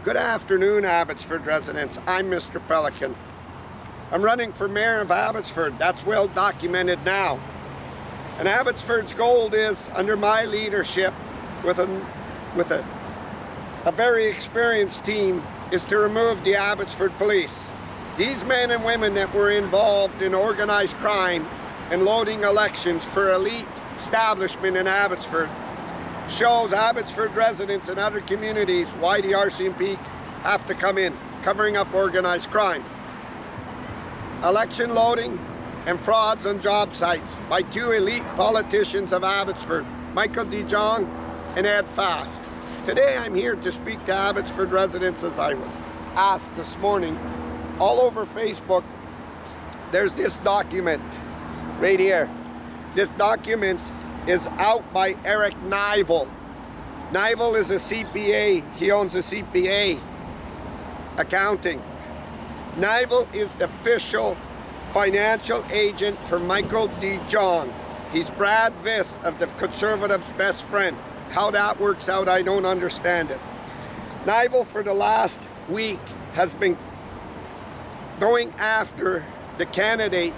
Good afternoon, Abbotsford residents. I'm Mr. Pelican. I'm running for mayor of Abbotsford. That's well documented now. And Abbotsford's goal is, under my leadership, with a very experienced team, is to remove the Abbotsford police. These men and women that were involved in organized crime and loading elections for elite establishment in Abbotsford shows Abbotsford residents and other communities why the RCMP have to come in, covering up organized crime. Election loading and frauds on job sites by two elite politicians of Abbotsford, Michael de Jong and Ed Fast. Today I'm here to speak to Abbotsford residents, as I was asked this morning. All over Facebook, there's this document right here. This document is out by Erich Nyvall. Nyvall is a CPA. He owns a CPA accounting. Nyvall is the official financial agent for Michael de Jong. He's Brad Viss of the Conservatives' best friend. How that works out, I don't understand it. Nyvall, for the last week, has been going after the candidate,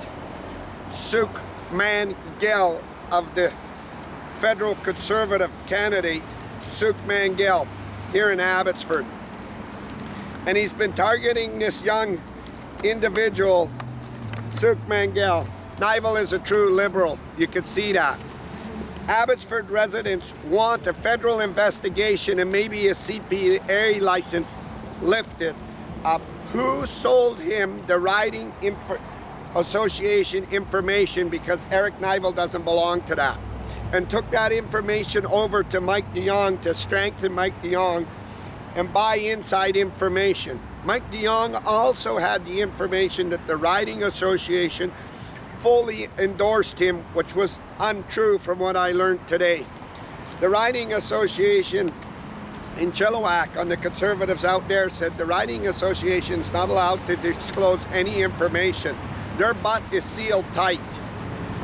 Suk Mangel, of the federal Conservative candidate, Suk Mangel, here in Abbotsford. And he's been targeting this young individual, Suk Mangel. Nyvall is a true liberal. You can see that. Abbotsford residents want a federal investigation and maybe a CPA license lifted of who sold him the riding association information, because Erich Nyvall doesn't belong to that, and took that information over to Mike de Jong to strengthen Mike de Jong and buy inside information. Mike de Jong also had the information that the riding association fully endorsed him, which was untrue from what I learned today. The riding association in Chilliwack, on the Conservatives out there, said the riding association is not allowed to disclose any information. Their butt is sealed tight.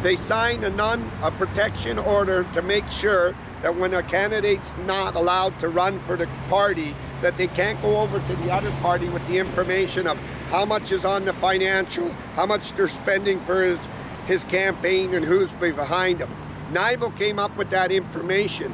They signed a protection order to make sure that when a candidate's not allowed to run for the party, that they can't go over to the other party with the information of how much is on the financial, how much they're spending for his campaign, and who's behind him. Nyvall came up with that information.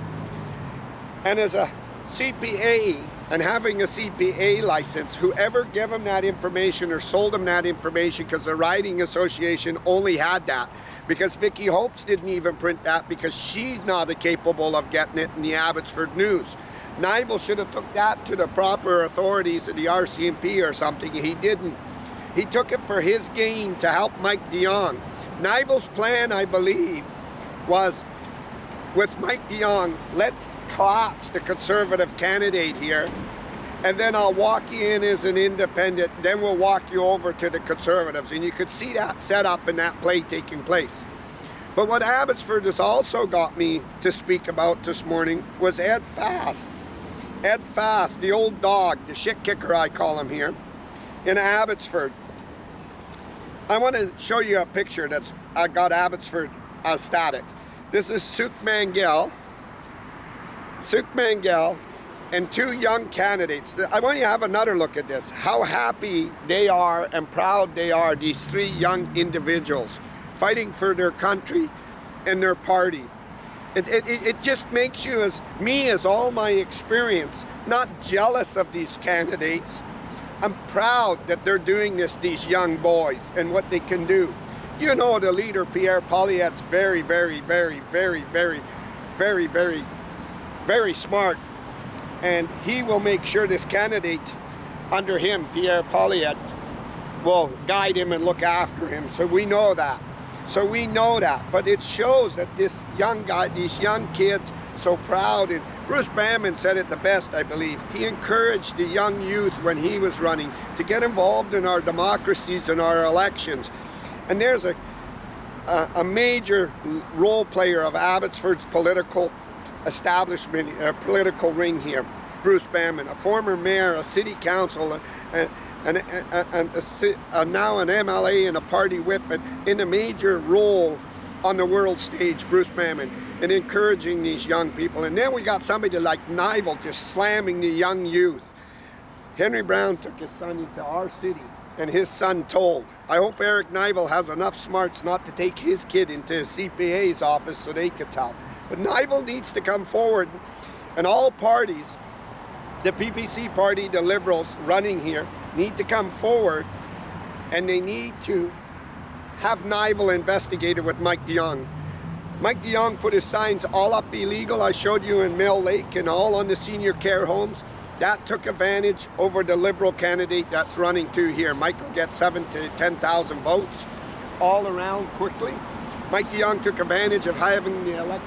And as a CPA, and having a CPA license, whoever gave him that information or sold him that information, because the riding association only had that, because Vicky Hopes didn't even print that because she's not capable of getting it in the Abbotsford News. Nyvall should have took that to the proper authorities of the RCMP or something. He didn't. He took it for his gain to help Mike de Jong. Nyvall's plan, I believe, was with Mike de Jong, let's collapse the Conservative candidate here, and then I'll walk you in as an independent, then we'll walk you over to the Conservatives. And you could see that set up and that play taking place. But what Abbotsford has also got me to speak about this morning was Ed Fast. Ed Fast, the old dog, the shit kicker I call him here, in Abbotsford. I want to show you a picture that's got Abbotsford static. This is Suk Mangel, and two young candidates. I want you to have another look at this. How happy they are and proud they are, these three young individuals fighting for their country and their party. It just makes you, as all my experience, not jealous of these candidates. I'm proud that they're doing this, these young boys, and what they can do. You know, the leader, Pierre Poilievre's very, very, very, very, very, very, very, very smart. And he will make sure this candidate under him, Pierre Poilievre, will guide him and look after him. So we know that. But it shows that this young guy, these young kids, so proud. And Bruce Banman said it the best, I believe. He encouraged the young youth when he was running to get involved in our democracies and our elections. And there's a major role player of Abbotsford's political establishment, political ring here, Bruce Banman, a former mayor, a city council, and now an MLA and a party whip, and in a major role on the world stage, Bruce Banman, and encouraging these young people. And then we got somebody like Nyvall just slamming the young youth. Henry Brown took his son into our city, and his son told. I hope Erich Nyvall has enough smarts not to take his kid into his CPA's office so they could tell. But Nyvall needs to come forward, and all parties, the PPC party, the Liberals running here, need to come forward, and they need to have Nyvall investigated with Mike de Jong. Mike de Jong put his signs all up illegal. I showed you in Mill Lake and all on the senior care homes. That took advantage over the Liberal candidate that's running too here. Mike will get 7,000 to 10,000 votes all around quickly. Mike de Jong took advantage of having the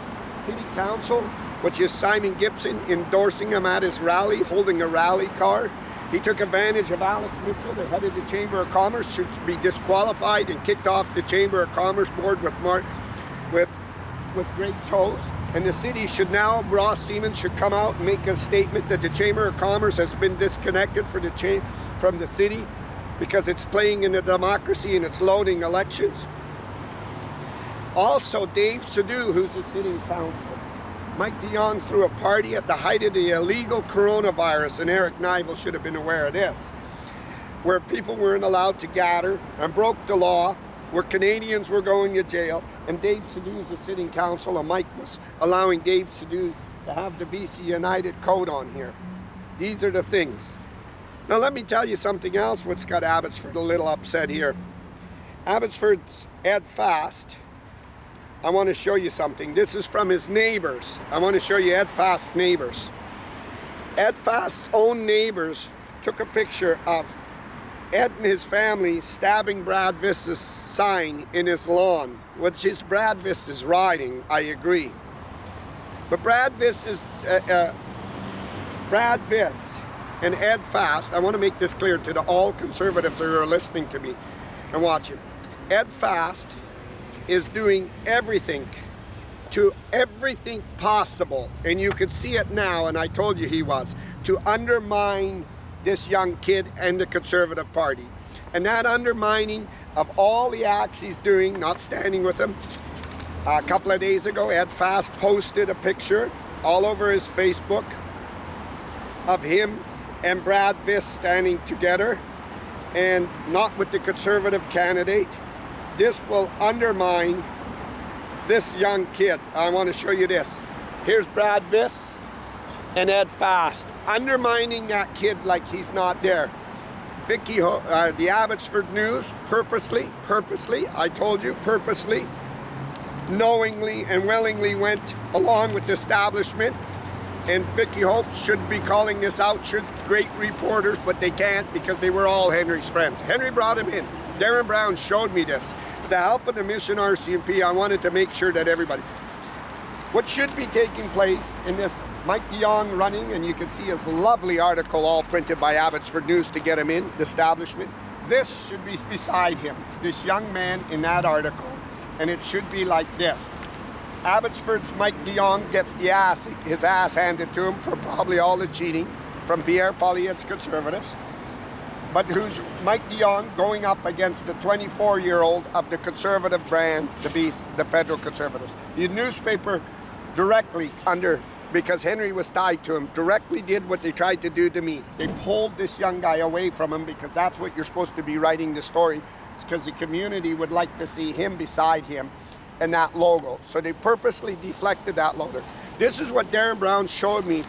city council, which is Simon Gibson, endorsing him at his rally, holding a rally car. He took advantage of Alex Mitchell, the head of the Chamber of Commerce, should be disqualified and kicked off the Chamber of Commerce board with great toes. And the city should now, Ross Siemens should come out and make a statement that the Chamber of Commerce has been disconnected from the city because it's playing in a democracy and it's loading elections. Also, Dave Sadu, who's a sitting council. Mike de Jong threw a party at the height of the illegal coronavirus, and Erich Nyvall should have been aware of this, where people weren't allowed to gather and broke the law, where Canadians were going to jail, and Dave Sadu is a sitting council, and Mike was allowing Dave Sadu to have the BC United code on here. These are the things. Now let me tell you something else what's got Abbotsford a little upset here. Abbotsford's Ed Fast, I want to show you something. This is from his neighbors. I want to show you Ed Fast's neighbors. Ed Fast's own neighbors took a picture of Ed and his family stabbing Brad Viss's sign in his lawn, which is Brad Viss's riding, I agree. But Brad Viss and Ed Fast, I want to make this clear to all conservatives who are listening to me and watching. Ed Fast is doing everything possible, and you can see it now, and I told you he was, to undermine this young kid and the Conservative Party. And that undermining of all the acts he's doing, not standing with him. A couple of days ago, Ed Fast posted a picture all over his Facebook of him and Brad Viss standing together, and not with the Conservative candidate. This will undermine this young kid. I want to show you this. Here's Brad Viss and Ed Fast undermining that kid like he's not there. The Abbotsford News purposely, I told you, purposely, knowingly and willingly went along with the establishment. And Vicky Hope should be calling this out, should great reporters, but they can't because they were all Henry's friends. Henry brought him in. Darren Brown showed me this. With the help of the Mission RCMP, I wanted to make sure that everybody, what should be taking place in this Mike de Jong running, and you can see his lovely article all printed by Abbotsford News to get him in, the establishment. This should be beside him, this young man in that article, and it should be like this. Abbotsford's Mike de Jong gets his ass handed to him for probably all the cheating from Pierre Poilievre's Conservatives. But who's Mike de Jong going up against the 24-year-old of the Conservative brand, the Federal Conservatives. The newspaper directly because Henry was tied to him, directly did what they tried to do to me. They pulled this young guy away from him because that's what you're supposed to be writing the story. It's because the community would like to see him beside him and that logo. So they purposely deflected that logo. This is what Darren Brown showed me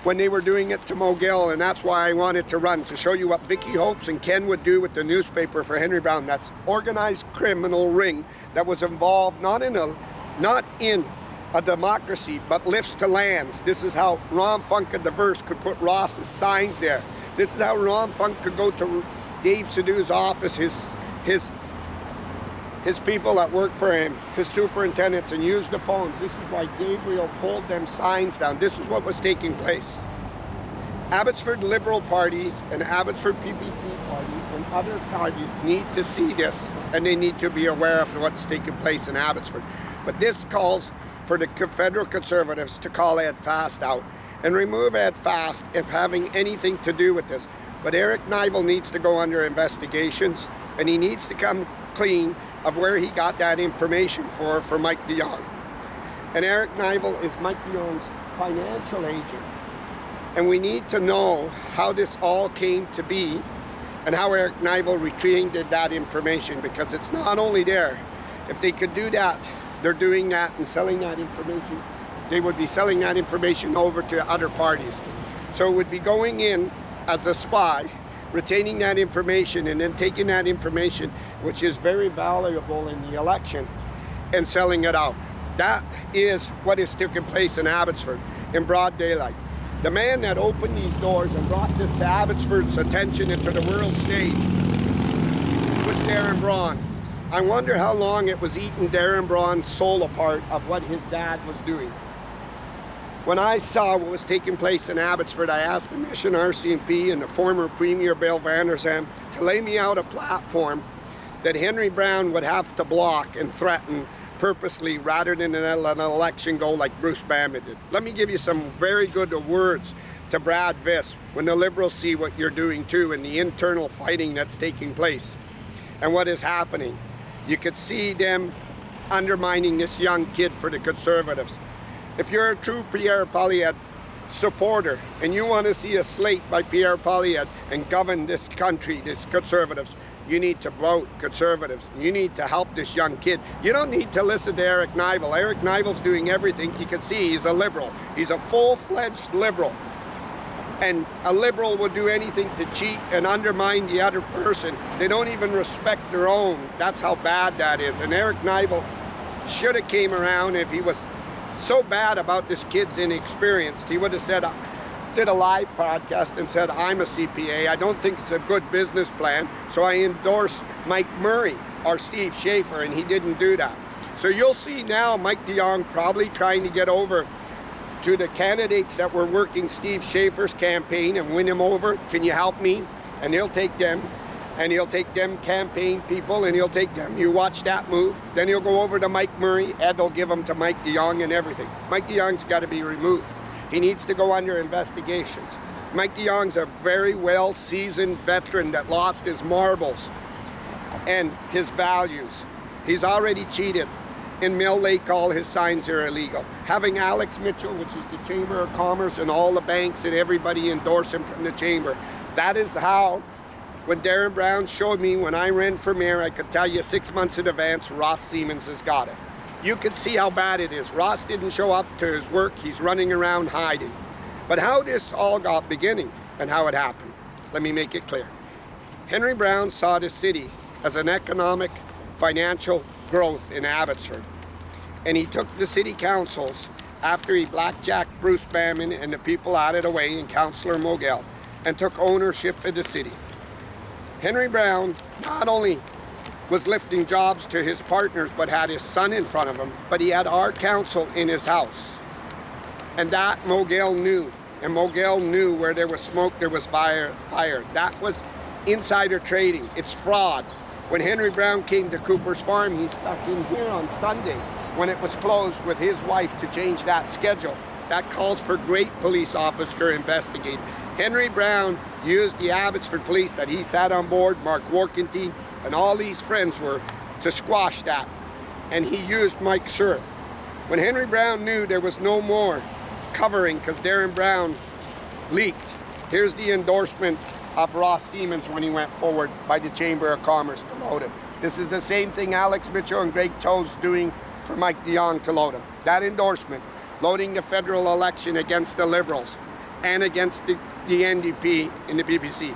when they were doing it to Mogill, and that's why I wanted to run, to show you what Vicky Hopes and Ken would do with the newspaper for Henry Brown. That's organized criminal ring that was involved not in a democracy, but lifts to lands. This is how Ron Funk and Diverse could put Ross's signs there. This is how Ron Funk could go to Dave Sadu's office, his people that work for him, his superintendents, and use the phones. This is why Gabriel pulled them signs down. This is what was taking place. Abbotsford Liberal parties and Abbotsford PPC party and other parties need to see this, and they need to be aware of what's taking place in Abbotsford. But this calls for the federal Conservatives to call Ed Fast out and remove Ed Fast if having anything to do with this. But Erich Nyvall needs to go under investigations, and he needs to come clean of where he got that information for Mike de Jong. And Erich Nyvall is Mike de Jong's financial agent. And we need to know how this all came to be and how Erich Nyvall retrieved that information, because it's not only there. If they could do that, they're doing that and selling that information. They would be selling that information over to other parties. So it would be going in as a spy, retaining that information, and then taking that information, which is very valuable in the election, and selling it out. That is what is taking place in Abbotsford in broad daylight. The man that opened these doors and brought this to Abbotsford's attention and to the world stage was Darren Braun. I wonder how long it was eating Darren Braun's soul apart of what his dad was doing. When I saw what was taking place in Abbotsford, I asked the Mission RCMP and the former Premier Bill Vander Zalm to lay me out a platform that Henry Brown would have to block and threaten purposely, rather than let an election go like Bruce Bamman did. Let me give you some very good words to Brad Viss when the Liberals see what you're doing too, and the internal fighting that's taking place and what is happening. You could see them undermining this young kid for the Conservatives. If you're a true Pierre Poilievre supporter and you want to see a slate by Pierre Poilievre and govern this country, this Conservatives, you need to vote Conservatives. You need to help this young kid. You don't need to listen to Erich Nyvall. Erich Nyvall's doing everything. You can see he's a Liberal. He's a full-fledged Liberal. And a Liberal will do anything to cheat and undermine the other person. They don't even respect their own. That's how bad that is. And Erich Nyvall should have came around. If he was so bad about this kid's inexperienced, he would have said, did a live podcast and said, I'm a CPA. I don't think it's a good business plan, so I endorse Mike Murray or Steve Schaefer, and he didn't do that. So you'll see now Mike de Jong probably trying to get over to the candidates that were working Steve Schaefer's campaign and win him over. Can you help me? And he'll take them, and he'll take them campaign people, and he'll take them. You watch that move. Then he'll go over to Mike Murray. Ed will give him to Mike de Jong and everything. Mike de Jong's got to be removed. He needs to go under investigations. Mike de Jong's a very well-seasoned veteran that lost his marbles and his values. He's already cheated. In Mill Lake, all his signs are illegal. Having Alex Mitchell, which is the Chamber of Commerce, and all the banks and everybody endorse him from the Chamber. That is how, when Darren Brown showed me when I ran for mayor, I could tell you 6 months in advance, Ross Siemens has got it. You can see how bad it is. Ross didn't show up to his work. He's running around hiding. But how this all got beginning and how it happened, let me make it clear. Henry Brown saw the city as an economic, financial growth in Abbotsford. And he took the city councils after he blackjacked Bruce Bamman and the people out of the way and Councillor Mogel and took ownership of the city. Henry Brown not only was lifting jobs to his partners, but had his son in front of him, but he had our council in his house. And that Mogel knew, and Mogel knew where there was smoke, there was fire. That was insider trading. It's fraud. When Henry Brown came to Cooper's Farm, he stuck in here on Sunday when it was closed with his wife to change that schedule. That calls for great police officers to investigate. Henry Brown used the Abbotsford police that he sat on board, Mark Warkentine, and all these friends were, to squash that. And he used Mike Sir. When Henry Brown knew there was no more covering because Darren Brown leaked, here's the endorsement of Ross Siemens when he went forward by the Chamber of Commerce to load him. This is the same thing Alex Mitchell and Greg Toe's doing for Mike de Jong to load him. That endorsement, loading the federal election against the Liberals and against the NDP in the BBC.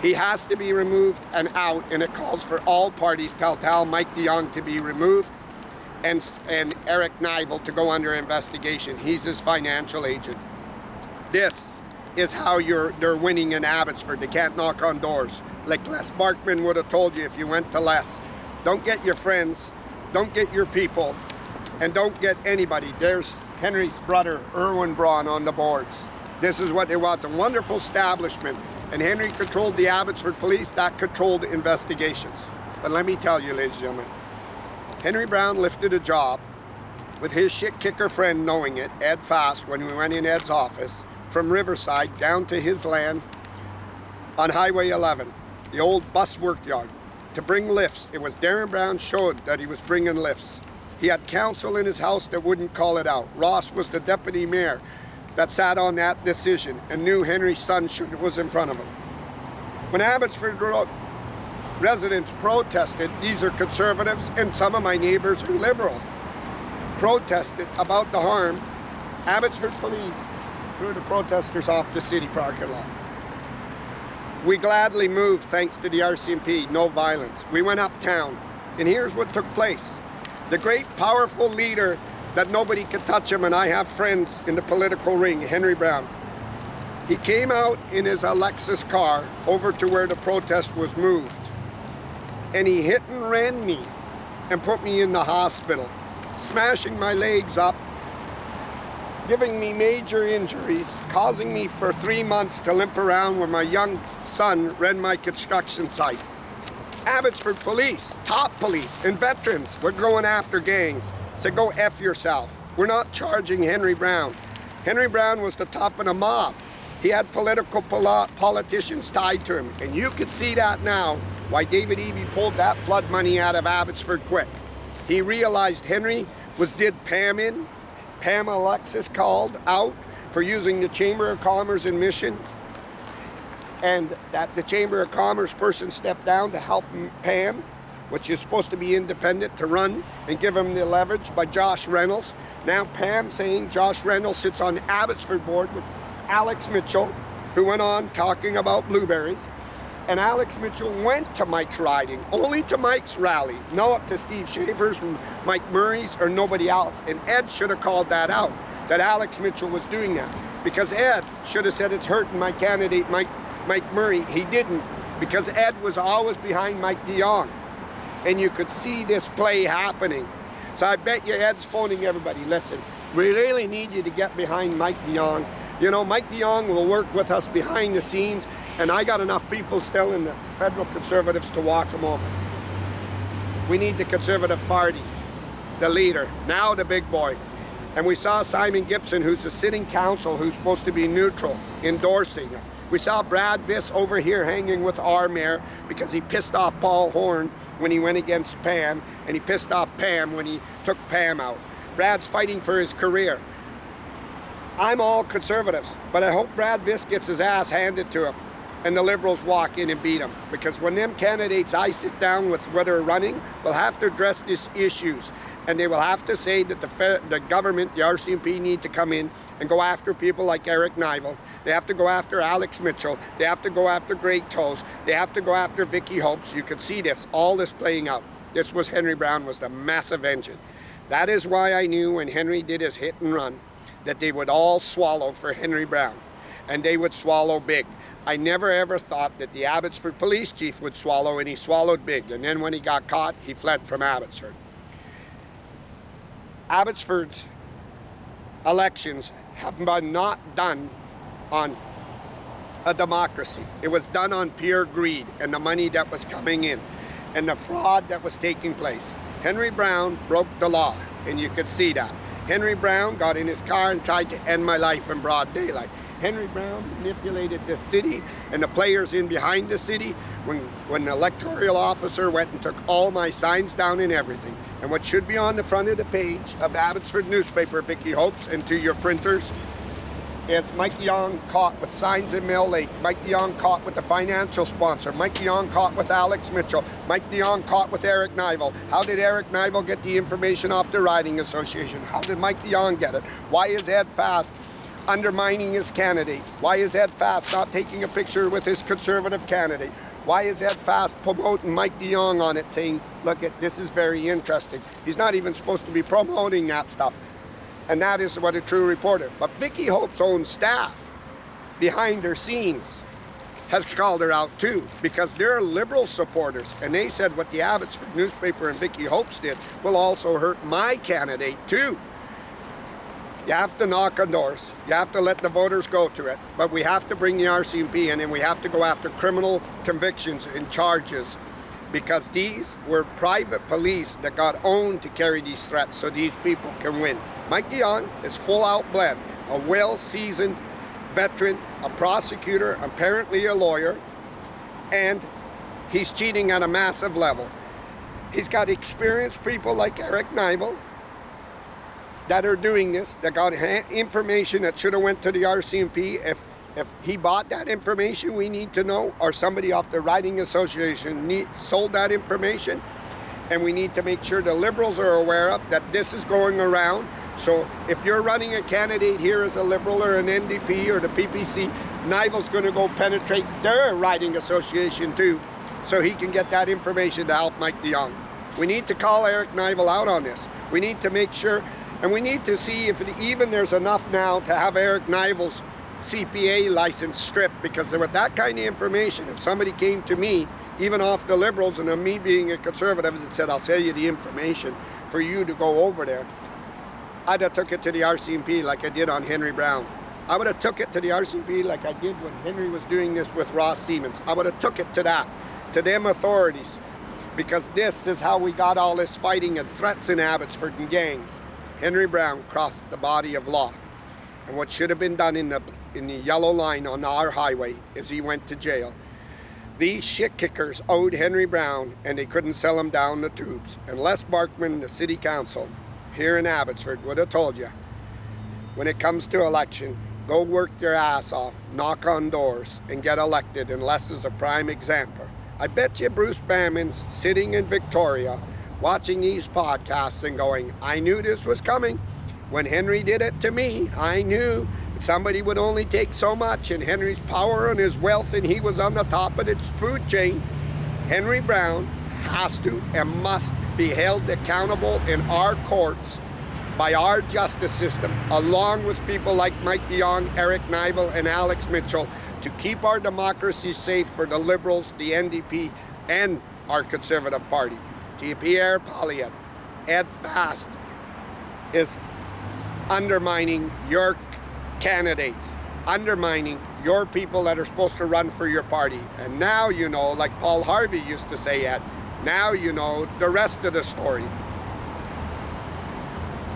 He has to be removed and out, and it calls for all parties to tell Mike de Jong to be removed and Erich Nyvall to go under investigation. He's his financial agent. This is how they're winning in Abbotsford. They can't knock on doors. Like Les Barkman would have told you if you went to Les. Don't get your friends, don't get your people, and don't get anybody. There's Henry's brother, Erwin Braun, on the boards. This is what it was, a wonderful establishment. And Henry controlled the Abbotsford police, that controlled investigations. But let me tell you, ladies and gentlemen, Henry Brown lifted a job with his shit kicker friend knowing it, Ed Fast, when we went in Ed's office, from Riverside down to his land on Highway 11, the old bus work yard, to bring lifts. It was Darren Brown showed that he was bringing lifts. He had council in his house that wouldn't call it out. Ross was the deputy mayor. that sat on that decision and knew Henry's son was in front of him. When Abbotsford residents protested, these are conservatives and some of my neighbors are liberal, protested about the harm, Abbotsford police threw the protesters off the city parking lot. We gladly moved thanks to the RCMP, no violence. We went uptown, and here's what took place. The great powerful leader that nobody could touch him, and I have friends in the political ring, Henry Brown. He came out in his Lexus car over to where the protest was moved, and he hit and ran me and put me in the hospital, smashing my legs up, giving me major injuries, causing me for 3 months to limp around when my young son ran my construction site. Abbotsford police, top police, and veterans were going after gangs. Said, go F yourself. We're not charging Henry Brown. Henry Brown was the top of the mob. He had politicians tied to him. And you could see that now, why David Eby pulled that flood money out of Abbotsford quick. He realized Henry did Pam in. Pam Alexis called out for using the Chamber of Commerce in Mission. And that the Chamber of Commerce person stepped down to help Pam, which is supposed to be independent, to run and give him the leverage by Josh Reynolds. Now Pam saying Josh Reynolds sits on the Abbotsford board with Alex Mitchell, who went on talking about blueberries. And Alex Mitchell went to Mike's riding, only to Mike's rally, not to Steve Schaefer's, Mike Murray's, or nobody else. And Ed should have called that out, that Alex Mitchell was doing that. Because Ed should have said it's hurting my candidate, Mike Murray. He didn't, because Ed was always behind Mike DeYoung. And you could see this play happening. So I bet you Ed's phoning everybody. Listen, we really need you to get behind Mike DeYoung. You know, Mike DeYoung will work with us behind the scenes, and I got enough people still in the federal Conservatives to walk him over. We need the Conservative Party, the leader, now the big boy. And we saw Simon Gibson, who's the sitting council, who's supposed to be neutral, endorsing it. We saw Brad Viss over here hanging with our mayor because he pissed off Paul Horn when he went against Pam, and he pissed off Pam when he took Pam out. Brad's fighting for his career. I'm all Conservatives, but I hope Brad Viss gets his ass handed to him and the Liberals walk in and beat him. Because when them candidates I sit down with, whether they're running, will have to address these issues. And they will have to say that the government, the RCMP, need to come in and go after people like Erich Nyvall. They have to go after Alex Mitchell. They have to go after Greg Toes. They have to go after Vicky Hopes. You could see this, all this playing out. This was Henry Brown, was the massive engine. That is why I knew when Henry did his hit and run that they would all swallow for Henry Brown, and they would swallow big. I never ever thought that the Abbotsford police chief would swallow, and he swallowed big. And then when he got caught, he fled from Abbotsford. Abbotsford's elections have been not done on a democracy. It was done on pure greed and the money that was coming in and the fraud that was taking place. Henry Brown broke the law, and you could see that. Henry Brown got in his car and tried to end my life in broad daylight. Henry Brown manipulated the city and the players in behind the city when the electoral officer went and took all my signs down and everything. And what should be on the front of the page of Abbotsford newspaper, Vicky Hopes, and to your printers, is Mike DeYoung caught with signs in Mill Lake, Mike DeYoung caught with the financial sponsor, Mike DeYoung caught with Alex Mitchell, Mike DeYoung caught with Erich Nyvall. How did Erich Nyvall get the information off the Riding Association? How did Mike DeYoung get it? Why is Ed Fast undermining his candidate? Why is Ed Fast not taking a picture with his Conservative candidate? Why is Ed Fast promoting Mike DeYoung on it, saying, look, this is very interesting? He's not even supposed to be promoting that stuff. And that is what a true reporter. But Vicky Hope's own staff, behind her scenes, has called her out too, because they're Liberal supporters. And they said what the Abbotsford newspaper and Vicky Hopes did will also hurt my candidate too. You have to knock on doors. You have to let the voters go to it. But we have to bring the RCMP in, and we have to go after criminal convictions and charges, because these were private police that got owned to carry these threats so these people can win. Mike DeYoung is full out blend, a well-seasoned veteran, a prosecutor, apparently a lawyer, and he's cheating at a massive level. He's got experienced people like Erich Nyvall, that are doing this, that got information that should have went to the RCMP. If he bought that information, we need to know, or somebody off the riding association sold that information, and we need to make sure the Liberals are aware of that this is going around. So if you're running a candidate here as a Liberal or an NDP or the PPC, Nyvall's going to go penetrate their riding association too, so he can get that information to help Mike de Jong. We need to call Erich Nyvall out on this. We need to make sure, and we need to see if even there's enough now to have Erich Nyvall's CPA license stripped, because with that kind of information, if somebody came to me, even off the Liberals, and me being a Conservative, and said, I'll sell you the information for you to go over there, I'd have took it to the RCMP like I did on Henry Brown. I would have took it to the RCMP like I did when Henry was doing this with Ross Siemens. I would have took it to that, to them authorities, because this is how we got all this fighting and threats in Abbotsford and gangs. Henry Brown crossed the body of law. And what should have been done in the yellow line on our highway is he went to jail. These shit kickers owed Henry Brown, and they couldn't sell him down the tubes. And Les Barkman, the city council here in Abbotsford, would have told you, when it comes to election, go work your ass off, knock on doors, and get elected, and Les is a prime example. I bet you Bruce Bamman's sitting in Victoria watching these podcasts and going, I knew this was coming. When Henry did it to me, I knew somebody would only take so much, and Henry's power and his wealth, and he was on the top of the food chain. Henry Brown has to and must be held accountable in our courts by our justice system, along with people like Mike de Jong, Erich Nyvall, and Alex Mitchell, to keep our democracy safe for the Liberals, the NDP, and our Conservative Party. Pierre Poilievre, Ed Fast is undermining your candidates, undermining your people that are supposed to run for your party. And now you know, like Paul Harvey used to say, Ed, now you know the rest of the story.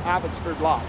Abbotsford Law.